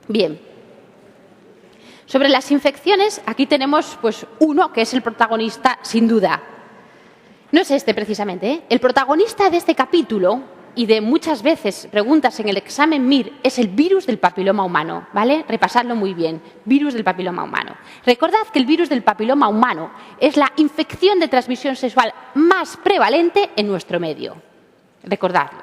Bien. Sobre las infecciones, aquí tenemos pues, uno que es el protagonista, sin duda. No es este precisamente, ¿eh? El protagonista de este capítulo y de muchas veces preguntas en el examen MIR es el virus del papiloma humano, ¿vale? Repasadlo muy bien, virus del papiloma humano. Recordad que el virus del papiloma humano es la infección de transmisión sexual más prevalente en nuestro medio. Recordadlo.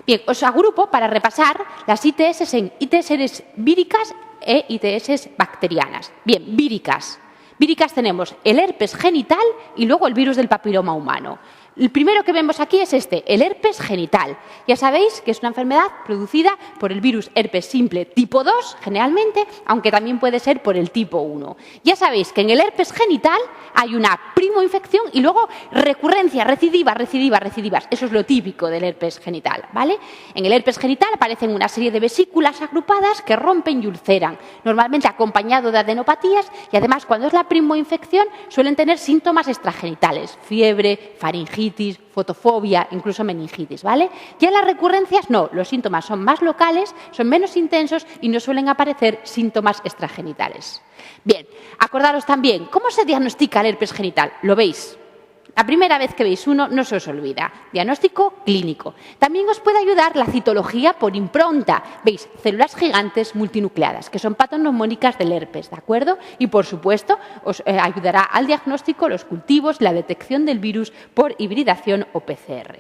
Bien, os agrupo para repasar las ITS en ITS víricas e ITS bacterianas. Bien, víricas. Víricas tenemos el herpes genital y luego el virus del papiloma humano. El primero que vemos aquí es el herpes genital. Ya sabéis que es una enfermedad producida por el virus herpes simple tipo 2, generalmente, aunque también puede ser por el tipo 1. Ya sabéis que en el herpes genital hay una primoinfección y luego recurrencia, recidivas. Eso es lo típico del herpes genital, ¿vale? En el herpes genital aparecen una serie de vesículas agrupadas que rompen y ulceran, normalmente acompañado de adenopatías y además cuando es la primoinfección suelen tener síntomas extragenitales, fiebre, faringitis, fotofobia, incluso meningitis, ¿vale? Ya las recurrencias no, los síntomas son más locales, son menos intensos y no suelen aparecer síntomas extragenitales. Bien, acordaros también, ¿cómo se diagnostica el herpes genital? Lo veis. La primera vez que veis uno no se os olvida. Diagnóstico clínico. También os puede ayudar la citología por impronta. Veis, células gigantes multinucleadas, que son patoneumónicas del herpes, ¿de acuerdo? Y, por supuesto, os ayudará al diagnóstico, los cultivos, la detección del virus por hibridación o PCR.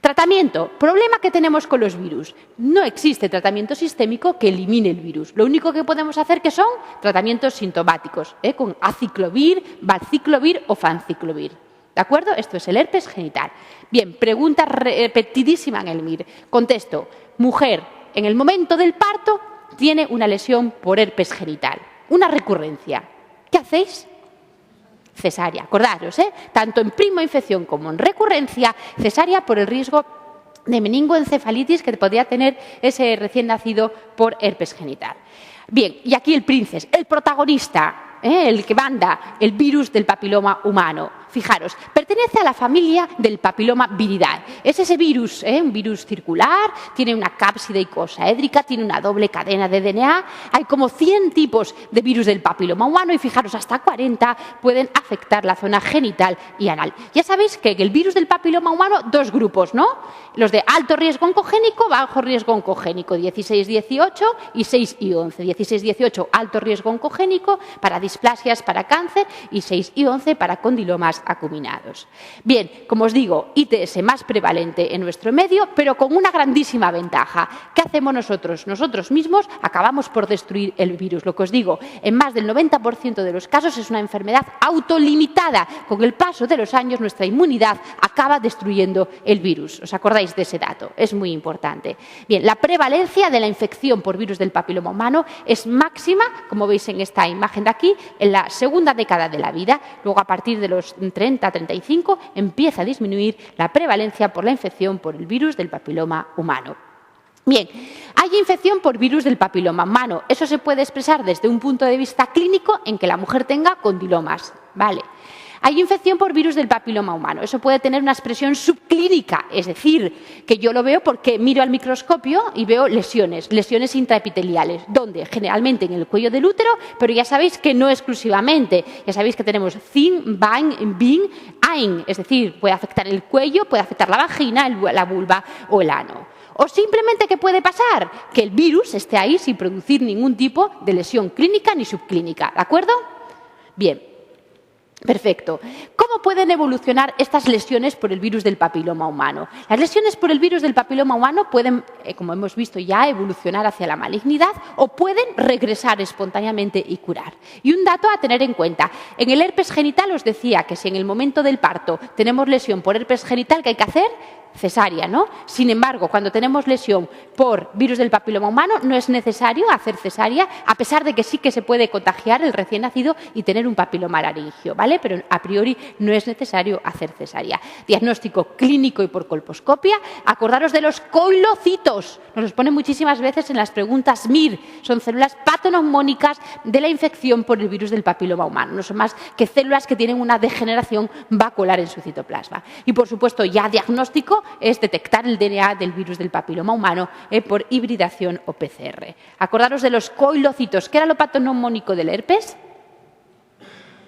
Tratamiento. Problema que tenemos con los virus. No existe tratamiento sistémico que elimine el virus. Lo único que podemos hacer que son tratamientos sintomáticos, con aciclovir, valciclovir o fanciclovir. ¿De acuerdo? Esto es el herpes genital. Bien, pregunta repetidísima en el MIR. Contesto, mujer, en el momento del parto tiene una lesión por herpes genital, una recurrencia. ¿Qué hacéis? Cesárea, acordaros, tanto en primoinfección como en recurrencia, cesárea por el riesgo de meningoencefalitis que podría tener ese recién nacido por herpes genital. Bien, y aquí el princes, el protagonista, el que manda, el virus del papiloma humano. Fijaros, pertenece a la familia del papiloma viridae. Es ese virus, un virus circular, tiene una cápside icosaédrica, tiene una doble cadena de DNA. Hay como 100 tipos de virus del papiloma humano y fijaros, hasta 40 pueden afectar la zona genital y anal. Ya sabéis que en el virus del papiloma humano, dos grupos, ¿no? Los de alto riesgo oncogénico, bajo riesgo oncogénico, 16, 18 y 6 y 11. 16, 18, alto riesgo oncogénico para displasias, para cáncer y 6 y 11 para condilomas acuminados. Bien, como os digo, ITS más prevalente en nuestro medio, pero con una grandísima ventaja. ¿Qué hacemos nosotros? Nosotros mismos acabamos por destruir el virus. Lo que os digo, en más del 90% de los casos es una enfermedad autolimitada. Con el paso de los años, nuestra inmunidad acaba destruyendo el virus. ¿Os acordáis de ese dato? Es muy importante. Bien, la prevalencia de la infección por virus del papiloma humano es máxima, como veis en esta imagen de aquí, en la segunda década de la vida. Luego, a partir de los 30, 35, empieza a disminuir la prevalencia por la infección por el virus del papiloma humano. Bien, hay infección por virus del papiloma humano. Eso se puede expresar desde un punto de vista clínico en que la mujer tenga condilomas, ¿vale? Hay infección por virus del papiloma humano. Eso puede tener una expresión subclínica, es decir, que yo lo veo porque miro al microscopio y veo lesiones intraepiteliales, donde generalmente en el cuello del útero, pero ya sabéis que no exclusivamente. Ya sabéis que tenemos Thin, Bein, Bin, Ein, es decir, puede afectar el cuello, puede afectar la vagina, la vulva o el ano. O simplemente, ¿qué puede pasar? Que el virus esté ahí sin producir ningún tipo de lesión clínica ni subclínica, ¿de acuerdo? Bien. Perfecto. ¿Cómo pueden evolucionar estas lesiones por el virus del papiloma humano? Las lesiones por el virus del papiloma humano pueden, como hemos visto ya, evolucionar hacia la malignidad o pueden regresar espontáneamente y curar. Y un dato a tener en cuenta. En el herpes genital os decía que si en el momento del parto tenemos lesión por herpes genital, ¿qué hay que hacer? Cesárea, ¿no? Sin embargo, cuando tenemos lesión por virus del papiloma humano, no es necesario hacer cesárea, a pesar de que sí que se puede contagiar el recién nacido y tener un papiloma laringio, ¿vale? ¿vale? Pero a priori no es necesario hacer cesárea. Diagnóstico clínico y por colposcopia. Acordaros de los coilocitos. Nos los ponen muchísimas veces en las preguntas MIR. Son células patoneumónicas de la infección por el virus del papiloma humano. No son más que células que tienen una degeneración vacuolar en su citoplasma. Y, por supuesto, ya diagnóstico es detectar el DNA del virus del papiloma humano por hibridación o PCR. Acordaros de los coilocitos. ¿Qué era lo patoneumónico del herpes?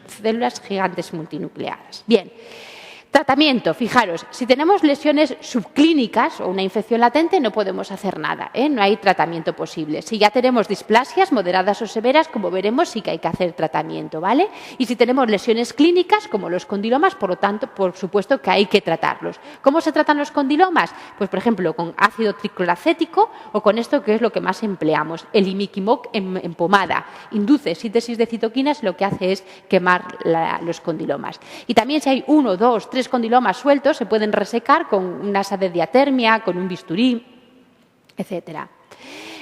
Células gigantes multinucleadas. Bien. Tratamiento, fijaros, si tenemos lesiones subclínicas o una infección latente no podemos hacer nada, no hay tratamiento posible. Si ya tenemos displasias moderadas o severas, como veremos, sí que hay que hacer tratamiento, ¿vale? Y si tenemos lesiones clínicas, como los condilomas, por lo tanto, por supuesto que hay que tratarlos. ¿Cómo se tratan los condilomas? Pues, por ejemplo, con ácido tricloracético o con esto que es lo que más empleamos, el imiquimod en pomada. Induce síntesis de citoquinas, lo que hace es quemar los condilomas. Y también si hay 1, 2, 3 condilomas sueltos se pueden resecar con una asa de diatermia, con un bisturí, etcétera.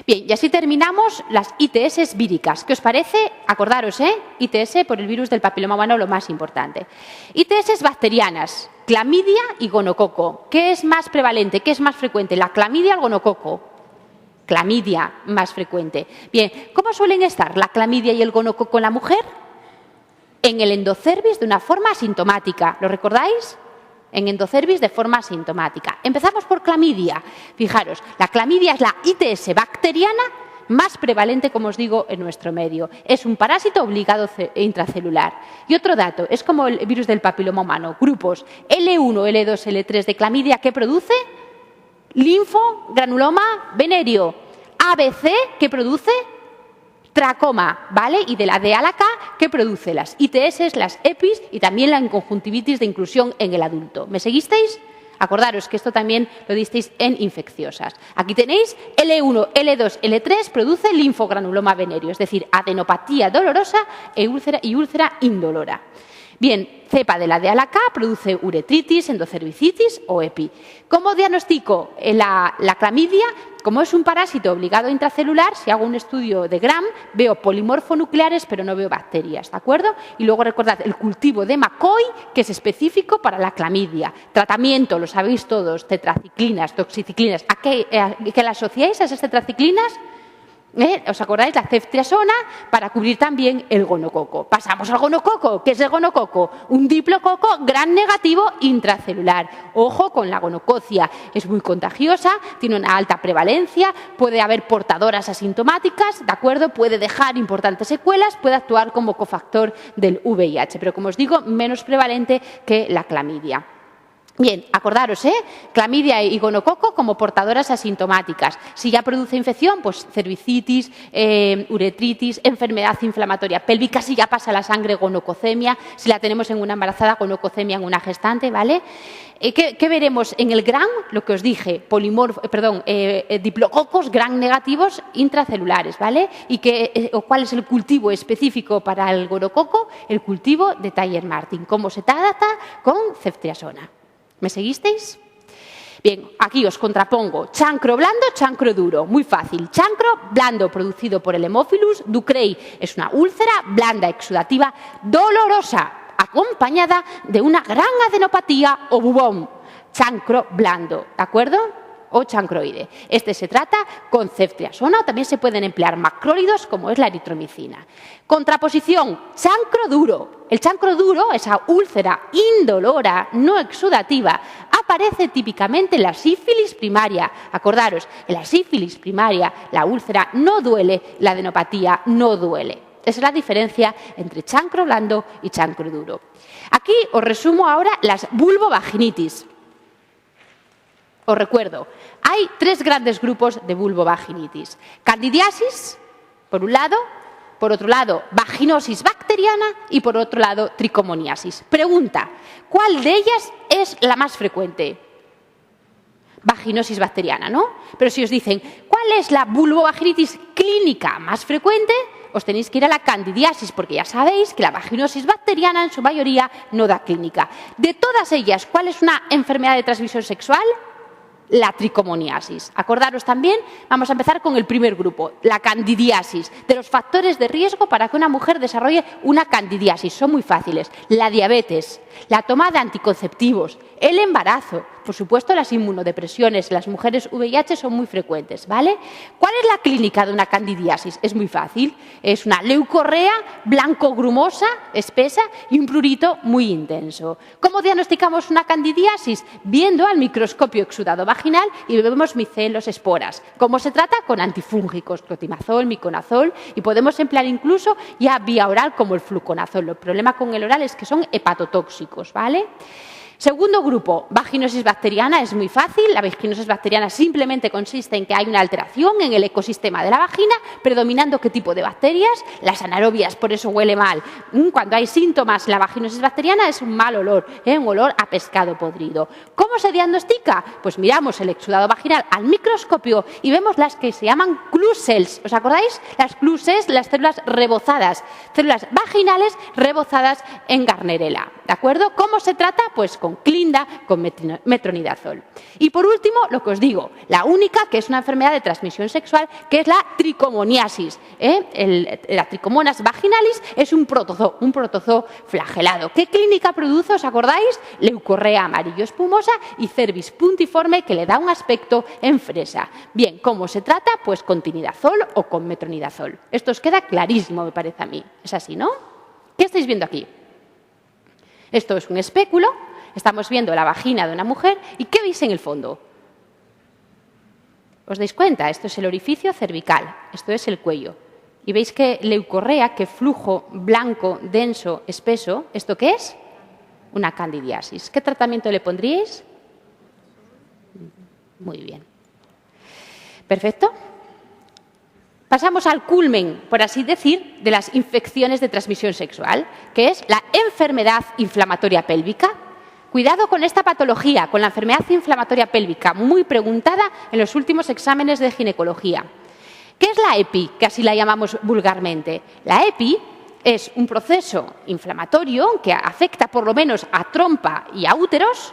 Bien, y así terminamos las ITS víricas. ¿Qué os parece? Acordaros, ITS por el virus del papiloma humano, lo más importante. ITS bacterianas, clamidia y gonococo. ¿Qué es más prevalente? ¿Qué es más frecuente? ¿La clamidia o el gonococo? Clamidia más frecuente. Bien, ¿cómo suelen estar la clamidia y el gonococo en la mujer? En el endocervis de una forma asintomática. ¿Lo recordáis? En endocervis de forma asintomática. Empezamos por clamidia. Fijaros, la clamidia es la ITS bacteriana más prevalente, como os digo, en nuestro medio. Es un parásito obligado intracelular. Y otro dato, es como el virus del papiloma humano. Grupos L1, L2, L3 de clamidia, ¿qué produce? Linfogranuloma venéreo. ABC, ¿qué produce? Tracoma, ¿vale? Y de la D a la K, ¿qué produce? Las ITS, las EPIs y también la conjuntivitis de inclusión en el adulto. ¿Me seguisteis? Acordaros que esto también lo disteis en infecciosas. Aquí tenéis L1, L2, L3 produce linfogranuloma venéreo, es decir, adenopatía dolorosa y úlcera indolora. Bien, cepa de la D a la K produce uretritis, endocervicitis o EPI. ¿Cómo diagnostico la clamidia? Como es un parásito obligado intracelular, si hago un estudio de Gram, veo polimorfonucleares, pero no veo bacterias, ¿de acuerdo? Y luego recordad el cultivo de McCoy, que es específico para la clamidia. Tratamiento, lo sabéis todos, tetraciclinas, toxiciclinas. ¿A qué la asociáis a esas tetraciclinas? ¿Os acordáis? La ceftriaxona para cubrir también el gonococo. Pasamos al gonococo. ¿Qué es el gonococo? Un diplococo gran negativo intracelular. Ojo con la gonococia. Es muy contagiosa, tiene una alta prevalencia, puede haber portadoras asintomáticas, ¿de acuerdo? Puede dejar importantes secuelas, puede actuar como cofactor del VIH, pero como os digo, menos prevalente que la clamidia. Bien, acordaros, clamidia y gonococo como portadoras asintomáticas. Si ya produce infección, pues cervicitis, uretritis, enfermedad inflamatoria pélvica. Si ya pasa la sangre, gonococemia. Si la tenemos en una embarazada, gonococemia en una gestante, ¿vale? ¿Qué veremos en el GRAM? Lo que os dije, diplococos GRAM negativos intracelulares, ¿vale? Y ¿cuál es el cultivo específico para el gonococo? El cultivo de Thayer-Martin. ¿Cómo se trata? Con ceftriaxona. ¿Me seguisteis? Bien, aquí os contrapongo chancro blando, chancro duro. Muy fácil. Chancro blando producido por el Haemophilus ducreyi. Es una úlcera blanda exudativa dolorosa, acompañada de una gran adenopatía o bubón. Chancro blando, ¿de acuerdo? O chancroide. Este se trata con ceftriaxona o también se pueden emplear macrólidos como es la eritromicina. Contraposición, chancro duro. El chancro duro, esa úlcera indolora, no exudativa, aparece típicamente en la sífilis primaria. Acordaros, en la sífilis primaria la úlcera no duele, la adenopatía no duele. Esa es la diferencia entre chancro blando y chancro duro. Aquí os resumo ahora las vulvovaginitis. Os recuerdo, hay 3 grandes grupos de vulvovaginitis. Candidiasis, por un lado, por otro lado, vaginosis bacteriana y por otro lado, tricomoniasis. Pregunta, ¿cuál de ellas es la más frecuente? Vaginosis bacteriana, ¿no? Pero si os dicen, ¿cuál es la vulvovaginitis clínica más frecuente? Os tenéis que ir a la candidiasis, porque ya sabéis que la vaginosis bacteriana en su mayoría no da clínica. De todas ellas, ¿cuál es una enfermedad de transmisión sexual? la tricomoniasis. Acordaros también, vamos a empezar con el primer grupo, la candidiasis, de los factores de riesgo para que una mujer desarrolle una candidiasis. Son muy fáciles. La diabetes, la toma de anticonceptivos, el embarazo, por supuesto las inmunodepresiones, las mujeres VIH son muy frecuentes, ¿vale? ¿Cuál es la clínica de una candidiasis? Es muy fácil. Es una leucorrea blanco-grumosa, espesa y un prurito muy intenso. ¿Cómo diagnosticamos una candidiasis? Viendo al microscopio exudado vaginal y vemos micelos, esporas. ¿Cómo se trata? Con antifúngicos, clotimazol, miconazol, y podemos emplear incluso ya vía oral como el fluconazol. El problema con el oral es que son hepatotóxicos, ¿vale? Segundo grupo, vaginosis bacteriana, es muy fácil. La vaginosis bacteriana simplemente consiste en que hay una alteración en el ecosistema de la vagina, predominando qué tipo de bacterias, las anaerobias, por eso huele mal. Cuando hay síntomas en la vaginosis bacteriana es un mal olor, un olor a pescado podrido. ¿Cómo se diagnostica? Pues miramos el exudado vaginal al microscopio y vemos las que se llaman clue cells. ¿Os acordáis? Las clue cells, las células rebozadas, células vaginales rebozadas en Garnerella. ¿De acuerdo? ¿Cómo se trata? Pues con clinda, con metronidazol. Y por último, lo que os digo, la única que es una enfermedad de transmisión sexual, que es la tricomoniasis. La tricomonas vaginalis es un protozoo flagelado. ¿Qué clínica produce? ¿Os acordáis? Leucorrea amarillo espumosa y cervix puntiforme, que le da un aspecto en fresa. Bien, ¿cómo se trata? Pues con tinidazol o con metronidazol. Esto os queda clarísimo, me parece a mí. Es así, ¿no? ¿Qué estáis viendo aquí? Esto es un espéculo, estamos viendo la vagina de una mujer y ¿qué veis en el fondo? ¿Os dais cuenta? Esto es el orificio cervical, esto es el cuello. Y veis que leucorrea, que flujo blanco, denso, espeso, ¿esto qué es? Una candidiasis. ¿Qué tratamiento le pondríais? Muy bien. Perfecto. Pasamos al culmen, por así decir, de las infecciones de transmisión sexual, que es la enfermedad inflamatoria pélvica. Cuidado con esta patología, con la enfermedad inflamatoria pélvica, muy preguntada en los últimos exámenes de ginecología. ¿Qué es la EPI, que así la llamamos vulgarmente? La EPI es un proceso inflamatorio que afecta por lo menos a trompa y a úteros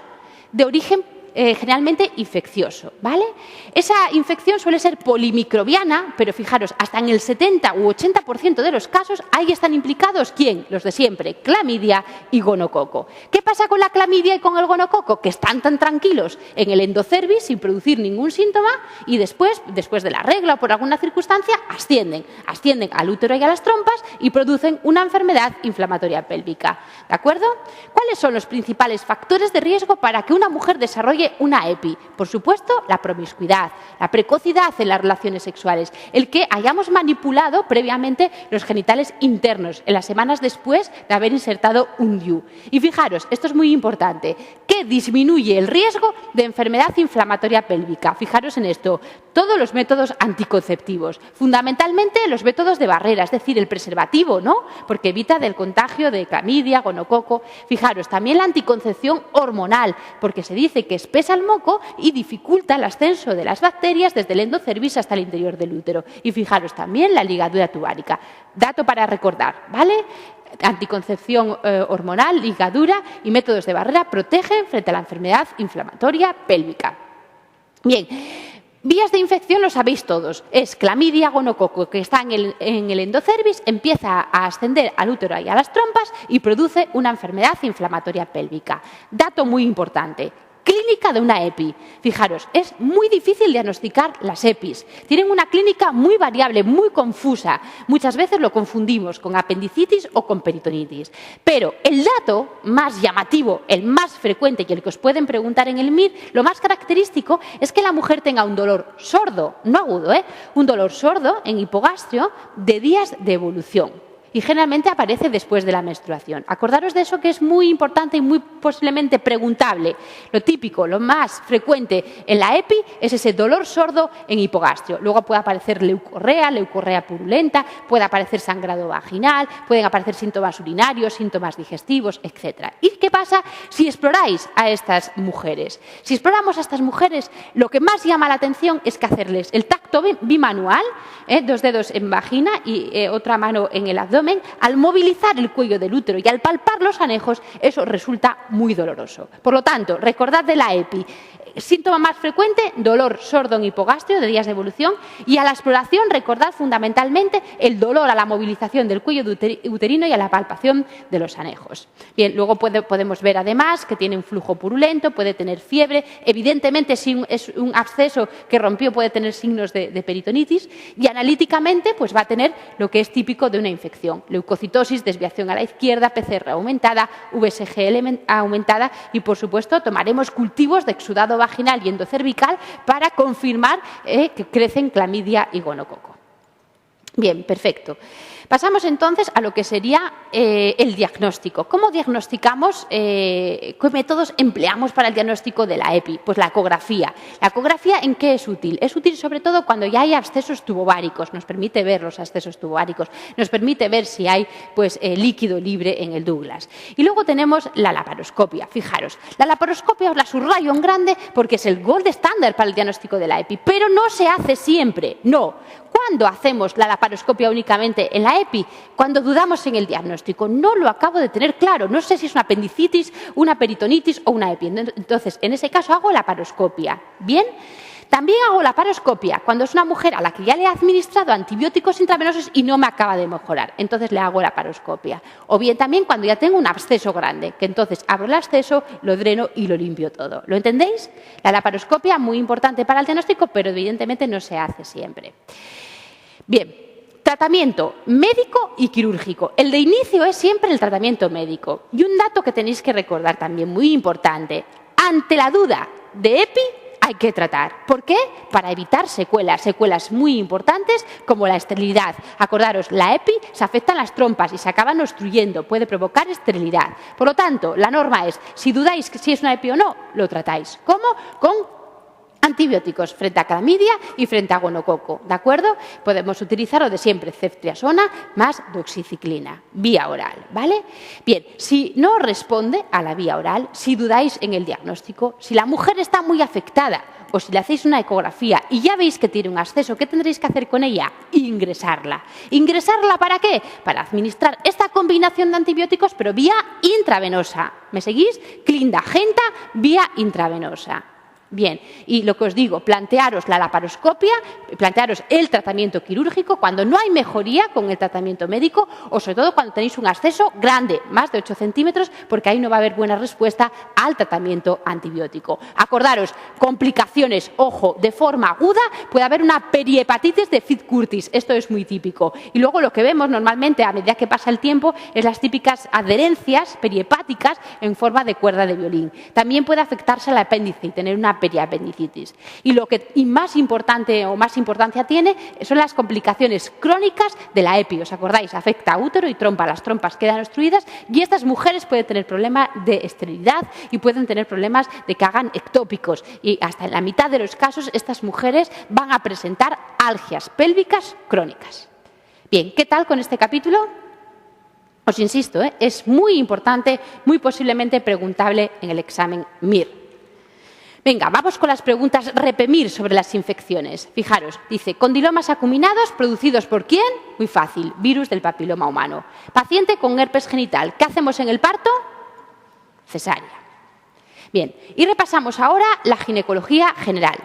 de origen generalmente infeccioso, ¿vale? Esa infección suele ser polimicrobiana, pero fijaros, hasta en el 70 u 80% de los casos, ahí están implicados, ¿quién? Los de siempre, clamidia y gonococo. ¿Qué pasa con la clamidia y con el gonococo? Que están tan tranquilos en el endocervix sin producir ningún síntoma y después de la regla o por alguna circunstancia, ascienden al útero y a las trompas y producen una enfermedad inflamatoria pélvica, ¿de acuerdo? ¿Cuáles son los principales factores de riesgo para que una mujer desarrolle una EPI? Por supuesto, la promiscuidad, la precocidad en las relaciones sexuales, el que hayamos manipulado previamente los genitales internos en las semanas después de haber insertado un DIU. Y fijaros, esto es muy importante, que disminuye el riesgo de enfermedad inflamatoria pélvica. Fijaros en esto, todos los métodos anticonceptivos, fundamentalmente los métodos de barrera, es decir, el preservativo, ¿no? Porque evita del contagio de clamidia, gonococo. Fijaros, también la anticoncepción hormonal, porque se dice que espesa el moco y dificulta el ascenso de las bacterias desde el endocervix hasta el interior del útero. Y fijaros también la ligadura tubárica. Dato para recordar, ¿vale? Anticoncepción hormonal, ligadura y métodos de barrera protegen frente a la enfermedad inflamatoria pélvica. Bien. Vías de infección lo sabéis todos, es clamidia, gonococo, que está en el endocervix, empieza a ascender al útero y a las trompas y produce una enfermedad inflamatoria pélvica. Dato muy importante. Clínica de una EPI. Fijaros, es muy difícil diagnosticar las EPIs. Tienen una clínica muy variable, muy confusa. Muchas veces lo confundimos con apendicitis o con peritonitis. Pero el dato más llamativo, el más frecuente y el que os pueden preguntar en el MIR, lo más característico es que la mujer tenga un dolor sordo, no agudo, un dolor sordo en hipogastrio de días de evolución. Y generalmente aparece después de la menstruación. Acordaros de eso, que es muy importante y muy posiblemente preguntable. Lo típico, lo más frecuente en la EPI es ese dolor sordo en hipogastrio. Luego puede aparecer leucorrea purulenta, puede aparecer sangrado vaginal, pueden aparecer síntomas urinarios, síntomas digestivos, etc. ¿Y qué pasa si exploráis a estas mujeres? Si exploramos a estas mujeres, lo que más llama la atención es que hacerles el tacto bimanual, 2 dedos en vagina y otra mano en el abdomen. Al movilizar el cuello del útero y al palpar los anejos, eso resulta muy doloroso. Por lo tanto, recordad de la EPI, Síntoma más frecuente, dolor sordo en hipogástreo de días de evolución. Y a la exploración, recordad fundamentalmente el dolor a la movilización del cuello uterino y a la palpación de los anejos. Bien, luego podemos ver además que tiene un flujo purulento, puede tener fiebre. Evidentemente, si es un absceso que rompió, puede tener signos de peritonitis. Y analíticamente, pues va a tener lo que es típico de una infección: leucocitosis, desviación a la izquierda, PCR aumentada, VSG aumentada y, por supuesto, tomaremos cultivos de exudado vaginal y endocervical para confirmar que crecen clamidia y gonococo. Bien, perfecto. Pasamos entonces a lo que sería el diagnóstico. ¿Cómo diagnosticamos? ¿Qué métodos empleamos para el diagnóstico de la EPI? Pues la ecografía. ¿La ecografía en qué es útil? Es útil sobre todo cuando ya hay abscesos tubováricos. Nos permite ver los abscesos tubováricos. Nos permite ver si hay líquido libre en el Douglas. Y luego tenemos la laparoscopia. Fijaros, la laparoscopia os la subrayo en grande porque es el gold standard para el diagnóstico de la EPI. Pero no se hace siempre, no. ¿Cuándo hacemos la laparoscopia únicamente en la EPI? Cuando dudamos en el diagnóstico. No lo acabo de tener claro. No sé si es una apendicitis, una peritonitis o una EPI. Entonces, en ese caso hago laparoscopia. ¿Bien? También hago laparoscopia cuando es una mujer a la que ya le he administrado antibióticos intravenosos y no me acaba de mejorar. Entonces le hago laparoscopia. O bien también cuando ya tengo un absceso grande, que entonces abro el absceso, lo dreno y lo limpio todo. ¿Lo entendéis? La laparoscopia, muy importante para el diagnóstico, pero evidentemente no se hace siempre. Bien, tratamiento médico y quirúrgico. El de inicio es siempre el tratamiento médico. Y un dato que tenéis que recordar también, muy importante. Ante la duda de EPI, hay que tratar. ¿Por qué? Para evitar secuelas muy importantes como la esterilidad. Acordaros, la EPI se afectan las trompas y se acaban obstruyendo, puede provocar esterilidad. Por lo tanto, la norma es, si dudáis si es una EPI o no, lo tratáis. ¿Cómo? Con antibióticos frente a clamidia y frente a gonococo, ¿de acuerdo? Podemos utilizar lo de siempre, ceftriaxona más doxiciclina, vía oral, ¿vale? Bien, si no responde a la vía oral, si dudáis en el diagnóstico, si la mujer está muy afectada o si le hacéis una ecografía y ya veis que tiene un absceso, ¿qué tendréis que hacer con ella? Ingresarla. ¿Ingresarla para qué? Para administrar esta combinación de antibióticos, pero vía intravenosa. ¿Me seguís? Clindagenta, vía intravenosa. Bien, y lo que os digo, plantearos la laparoscopia, plantearos el tratamiento quirúrgico cuando no hay mejoría con el tratamiento médico o sobre todo cuando tenéis un absceso grande, más de 8 centímetros, porque ahí no va a haber buena respuesta al tratamiento antibiótico. Acordaros, complicaciones, ojo, de forma aguda puede haber una perihepatitis de Fitz-Curtis, esto es muy típico. Y luego lo que vemos normalmente a medida que pasa el tiempo es las típicas adherencias perihepáticas en forma de cuerda de violín. También puede afectarse al apéndice y tener una periapendicitis. Y lo que más importancia tiene son las complicaciones crónicas de la EPI. ¿Os acordáis? Afecta a útero y trompa. Las trompas quedan obstruidas y estas mujeres pueden tener problemas de esterilidad y pueden tener problemas de que hagan ectópicos. Y hasta en la mitad de los casos estas mujeres van a presentar algias pélvicas crónicas. Bien, ¿qué tal con este capítulo? Os insisto, es muy importante, muy posiblemente preguntable en el examen MIR. Venga, vamos con las preguntas REPEMIR sobre las infecciones. Fijaros, dice, condilomas acuminados producidos ¿por quién? Muy fácil, virus del papiloma humano. Paciente con herpes genital, ¿qué hacemos en el parto? Cesárea. Bien, y repasamos ahora la ginecología general.